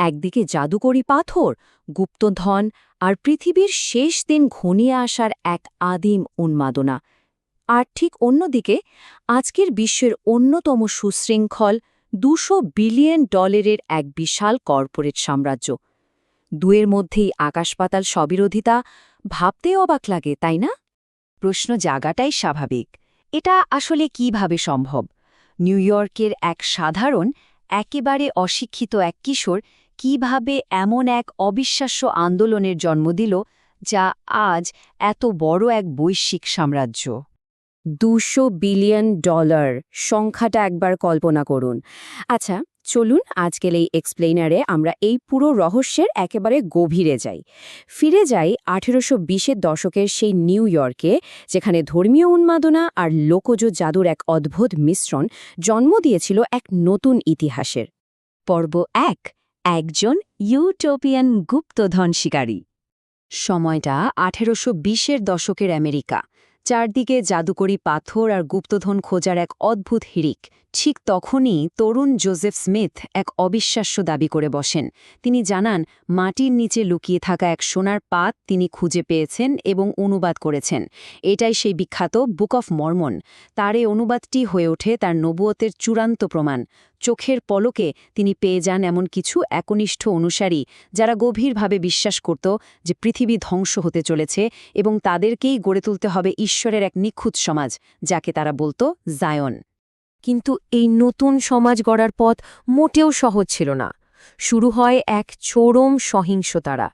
একদিকে জাদুকরি পাথর, গুপ্তধন আর পৃথিবীর শেষ দিন ঘনিয়ে আসার এক আদিম উন্মাদনা। আর ঠিক অন্যদিকে আজকের বিশ্বের অন্যতম সুশৃঙ্খল $200 বিলিয়ন এক বিশাল কর্পোরেট সাম্রাজ্য। দুয়ের মধ্যেই আকাশপাতাল সবিরোধিতা, ভাবতেও অবাক লাগে, তাই না? প্রশ্ন জাগাটাই স্বাভাবিক। এটা আসলে কিভাবে সম্ভব? নিউ ইয়র্কের এক সাধারণ, একেবারে অশিক্ষিত এক কিশোর কিভাবে এমন এক অবিশ্বাস্য আন্দোলনের জন্ম দিল, যা আজ এত বড় এক বৈশ্বিক সাম্রাজ্য? $200 বিলিয়ন সংখ্যাটা একবার কল্পনা করুন। আচ্ছা, চলুন আজকের এই এক্সপ্লেইনারে আমরা এই পুরো রহস্যের একেবারে গভীরে যাই। ফিরে যাই 1820-এর দশকের সেই নিউ ইয়র্কে, যেখানে ধর্মীয় উন্মাদনা আর লোকজ জাদুর এক অদ্ভুত মিশ্রণ জন্ম দিয়েছিল এক নতুন ইতিহাসের। পর্ব 1, একজন ইউটোপিয়ান গুপ্তধন শিকারী। সময়টা 1820-এর দশকের আমেরিকা। চারদিকে জাদুকরি পাথর আর গুপ্তধন খোঁজার এক অদ্ভুত হিড়িক। ঠিক তখনই তরুণ জোসেফ স্মিথ এক অবিশ্বাস্য দাবি করে বসেন। তিনি জানান, মাটির নিচে লুকিয়ে থাকা এক সোনার পাত তিনি খুঁজে পেয়েছেন এবং অনুবাদ করেছেন। এটাই সেই বিখ্যাত বুক অফ মর্মন। তার এই অনুবাদটি হয়ে ওঠে তার নবুয়তের চূড়ান্ত প্রমাণ। চোখের পলকে তিনি পেয়ে যান এমন কিছু একনিষ্ঠ অনুসারী, যারা গভীরভাবে বিশ্বাস করত যে পৃথিবী ধ্বংস হতে চলেছে এবং তাদেরকেই গড়ে তুলতে হবে ঈশ্বরের এক নিখুঁত সমাজ, যাকে তারা বলত জায়ন। কিন্তু এই নতুন সমাজ গড়ার পথ মোটেও সহজ ছিল না। শুরু হয় এক চরম সহিংসতারা।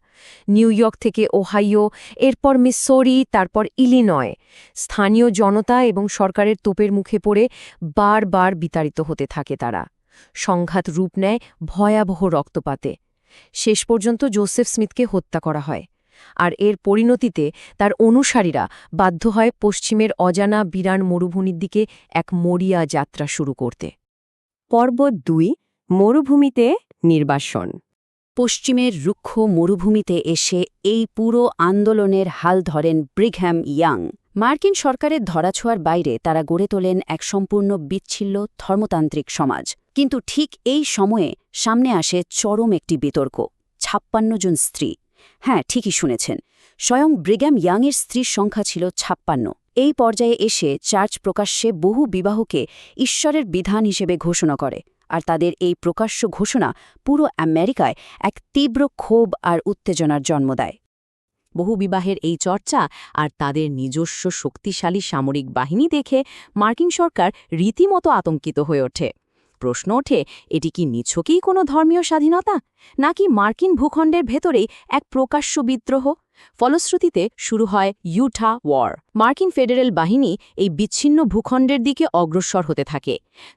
নিউ ইয়র্ক থেকে ওহাইও, এরপর মিসৌরি, তারপর ইলিনয়। স্থানীয় জনতা এবং সরকারের তোপের মুখে পড়ে বারবার বিতাড়িত হতে থাকে তারা। সংঘাত রূপ নেয় ভয়াবহ রক্তপাতে। শেষ পর্যন্ত জোসেফ স্মিথকে হত্যা করা হয়। আর এর পরিণতিতে তার অনুসারীরা বাধ্য হয় পশ্চিমের অজানা বিরান মরুভূমির দিকে এক মরিয়া যাত্রা শুরু করতে। পর্ব 2, মরুভূমিতে নির্বাসন। পশ্চিমের রুক্ষ মরুভূমিতে এসে এই পুরো আন্দোলনের হাল ধরেন ব্রিঘ্যাম ইয়াং। মার্কিন সরকারের ধরাছোঁয়ার বাইরে তারা গড়ে তোলেন এক সম্পূর্ণ বিচ্ছিন্ন ধর্মতান্ত্রিক সমাজ। কিন্তু ঠিক এই সময়ে সামনে আসে চরম একটি বিতর্ক। 56 জন স্ত্রী। হ্যাঁ, ঠিকই শুনেছেন, স্বয়ং ব্রিঘ্যাম ইয়াংয়ের স্ত্রীর সংখ্যা ছিল 56। এই পর্যায়ে এসে চার্চ প্রকাশ্যে বহু বিবাহকে ঈশ্বরের বিধান হিসেবে ঘোষণা করে। আর তাদের এই প্রকাশ্য ঘোষণা পুরো আমেরিকায় এক তীব্র ক্ষোভ আর উত্তেজনার জন্ম দেয়। বহুবিবাহের এই চর্চা আর তাদের নিজস্ব শক্তিশালী সামরিক বাহিনী দেখে মার্কিন সরকার রীতিমতো আতঙ্কিত হয়ে ওঠে। প্রশ্ন ওঠে, এটি কি নিছকই কোনো ধর্মীয় স্বাধীনতা, নাকি মার্কিন ভূখণ্ডের ভেতরেই এক প্রকাশ্য বিদ্রোহ? ফলশ্রুতিতে শুরু হয় ইউটা ওয়ার। মার্কিন ফেডারেল বাহিনী এই বিচ্ছিন্ন ভূখণ্ডের দিকে অগ্রসর হতে থাকে।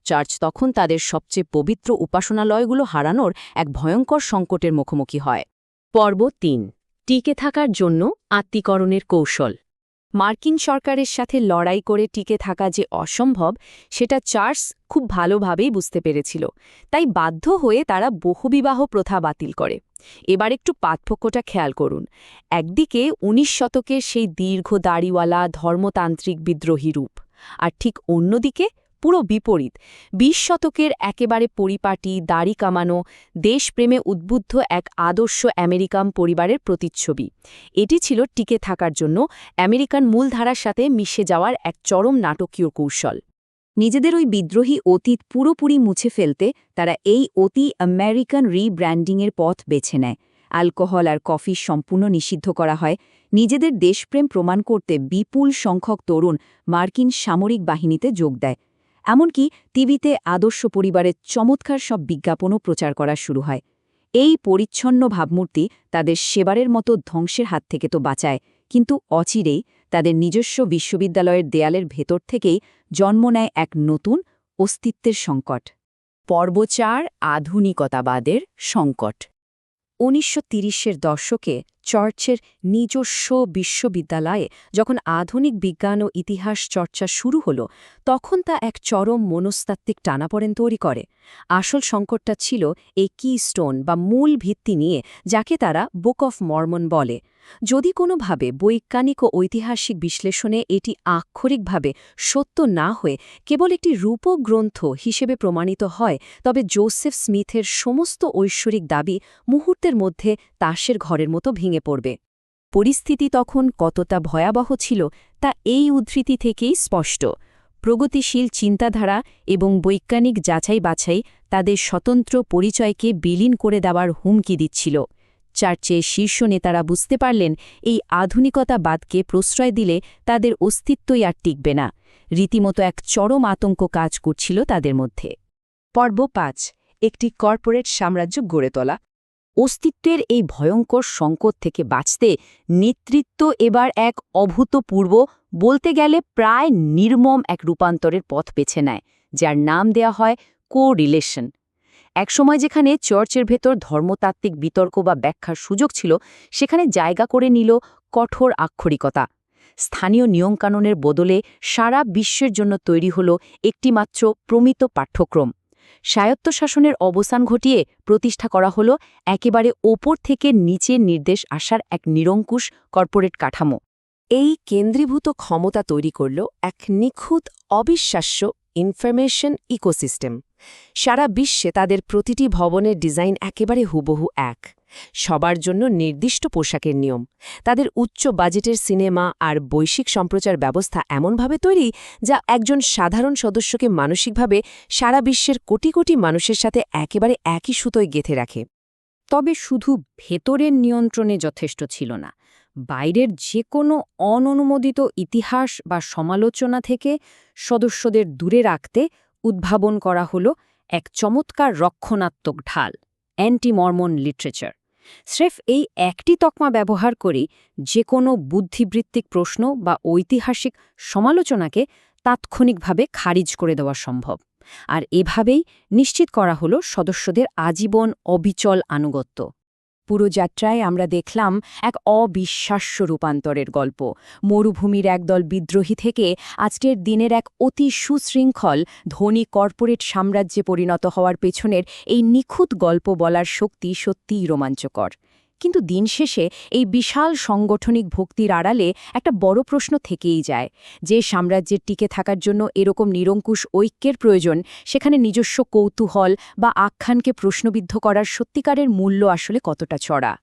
চার্চ তখন তাদের সবচেয়ে পবিত্র উপাসনালয়গুলো হারানোর এক ভয়ঙ্কর সংকটের মুখোমুখি হয়। পর্ব 3, টিকে থাকার জন্য আত্মীকরণের কৌশল। মার্কিন সরকারের সাথে লড়াই করে টিকে থাকা যে অসম্ভব, সেটা চার্চ খুব ভালোভাবেই বুঝতে পেরেছিল। তাই বাধ্য হয়ে তারা বহুবিবাহ প্রথা বাতিল করে। এবার একটু পার্থক্যটা খেয়াল করুন। একদিকে 19 শতকের সেই দীর্ঘ দাড়িওয়ালা ধর্মতান্ত্রিক বিদ্রোহী রূপ, আর ঠিক অন্যদিকে পুরো বিপরীত 20 শতকের একেবারে পরিপাটি, দাড়ি কামানো, দেশপ্রেমে উদ্বুদ্ধ এক আদর্শ আমেরিকান পরিবারের প্রতিচ্ছবি। এটি ছিল টিকে থাকার জন্য আমেরিকান মূলধারার সাথে মিশে যাওয়ার এক চরম নাটকীয় কৌশল। নিজেদের ওই বিদ্রোহী অতীত পুরোপুরি মুছে ফেলতে তারা এই অতি আমেরিকান রিব্র্যান্ডিংয়ের পথ বেছে নেয়। অ্যালকোহল আর কফি সম্পূর্ণ নিষিদ্ধ করা হয়। নিজেদের দেশপ্রেম প্রমাণ করতে বিপুল সংখ্যক তরুণ মার্কিন সামরিক বাহিনীতে যোগ দেয়। এমনকি টিভিতে আদর্শ পরিবারের চমৎকার সব বিজ্ঞাপনও প্রচার করা শুরু হয়। এই পরিচ্ছন্ন ভাবমূর্তি তাদের সেবারের মতো ধ্বংসের হাত থেকে তো বাঁচায়, কিন্তু অচিরেই তাদের নিজস্ব বিশ্ববিদ্যালয়ের দেয়ালের ভেতর থেকেই জন্ম নেয় এক নতুন অস্তিত্বের সংকট। পর্ব 4, আধুনিকতাবাদের সংকট। 1930-এর দশকে চার্চের নিজস্ব বিশ্ববিদ্যালয়ে যখন আধুনিক বিজ্ঞান ও ইতিহাস চর্চা শুরু হলো, তখন তা এক চরম মনস্তাত্ত্বিক টানাপোড়েন তৈরি করে। আসল সংকটটা ছিল এই কিস্টোন বা মূল ভিত্তি নিয়ে, যাকে তারা বুক অফ মর্মন বলে। যদি কোনোভাবে বৈজ্ঞানিক ও ঐতিহাসিক বিশ্লেষণে এটি আক্ষরিকভাবে সত্য না হয়ে কেবল একটি রূপক গ্রন্থ হিসেবে প্রমাণিত হয়, তবে জোসেফ স্মিথের সমস্ত ঐশ্বরিক দাবি মুহূর্তের মধ্যে তাসের ঘরের মতো ভেঙে পড়বে। পরিস্থিতি তখন কতটা ভয়াবহ ছিল তা এই উদ্ধৃতি থেকেই স্পষ্ট। প্রগতিশীল চিন্তাধারা এবং বৈজ্ঞানিক যাচাই-বাছাই তাদের স্বতন্ত্র পরিচয়কে বিলীন করে দেওয়ার হুমকি দিচ্ছিল। চার্চের শীর্ষ নেতারা বুঝতে পারলেন এই আধুনিকতাবাদকে প্রশ্রয় দিলে তাদের অস্তিত্বই আর টিকবে না। রীতিমতো এক চরম আতঙ্ক কাজ করছিল তাদের মধ্যে। পর্ব ৫, একটি কর্পোরেট সাম্রাজ্য গড়ে তোলা। অস্তিত্বের এই ভয়ঙ্কর সংকট থেকে বাঁচতে নেতৃত্ব এবার এক অভূতপূর্ব, বলতে গেলে প্রায় নির্মম এক রূপান্তরের পথ বেছে নেয়, যার নাম দেয়া হয় কো-রিলেশন। একসময় যেখানে চার্চের ভেতর ধর্মতাত্ত্বিক বিতর্ক বা ব্যাখ্যার সুযোগ ছিল, সেখানে জায়গা করে নিল কঠোর আক্ষরিকতা। স্থানীয় নিয়মকানুনের বদলে সারা বিশ্বের জন্য তৈরি হল একটিমাত্র প্রমিত পাঠ্যক্রম। স্বায়ত্তশাসনের অবসান ঘটিয়ে প্রতিষ্ঠা করা হল একেবারে ওপর থেকে নিচে নির্দেশ আসার এক নিরঙ্কুশ কর্পোরেট কাঠামো। এই কেন্দ্রীভূত ক্ষমতা তৈরি করল এক নিখুঁত, অবিশ্বাস্য ইনফরমেশন ইকোসিস্টেম। সারা বিশ্বে তাদের প্রতিটি ভবনের ডিজাইন একেবারে হুবহু এক। সবার জন্য নির্দিষ্ট পোশাকের নিয়ম। তাদের উচ্চ বাজেটের সিনেমা আর বৈশ্বিক সম্প্রচার ব্যবস্থা এমনভাবে তৈরি, যা একজন সাধারণ সদস্যকে মানসিকভাবে সারা বিশ্বের কোটি কোটি মানুষের সাথে একেবারে একই সুতোয় গেঁথে রাখে। তবে শুধু ভেতরের নিয়ন্ত্রণে যথেষ্ট ছিল না। বাইরের যে কোনো অননুমোদিত ইতিহাস বা সমালোচনা থেকে সদস্যদের দূরে রাখতে উদ্ভাবন করা হল এক চমৎকার রক্ষণাত্মক ঢাল, অ্যান্টি মর্মন লিটারেচার। স্রেফ এই একটি তকমা ব্যবহার করেই যে কোনো বুদ্ধিবৃত্তিক প্রশ্ন বা ঐতিহাসিক সমালোচনাকে তাৎক্ষণিকভাবে খারিজ করে দেওয়া সম্ভব। আর এভাবেই নিশ্চিত করা হল সদস্যদের আজীবন অবিচল আনুগত্য। পুরো যাত্রায় আমরা দেখলাম এক অবিশ্বাস্য রূপান্তরের গল্প। মরুভূমির একদল বিদ্রোহী থেকে আজকের দিনের এক অতি সুশৃঙ্খল, ধনী কর্পোরেট সাম্রাজ্যে পরিণত হওয়ার পেছনের এই নিখুঁত গল্প বলার শক্তি সত্যিই রোমাঞ্চকর। কিন্তু দিন শেষে এই বিশাল সাংগঠনিক ভক্তির আড়ালে একটা বড় প্রশ্ন থেকেই যায়। যে সাম্রাজ্যের টিকে থাকার জন্য এরকম নিরঙ্কুশ ঐক্যের প্রয়োজন, সেখানে নিজস্ব কৌতূহল বা আখ্যানকে প্রশ্নবিদ্ধ করার সত্যিকারের মূল্য আসলে কতটা চড়া?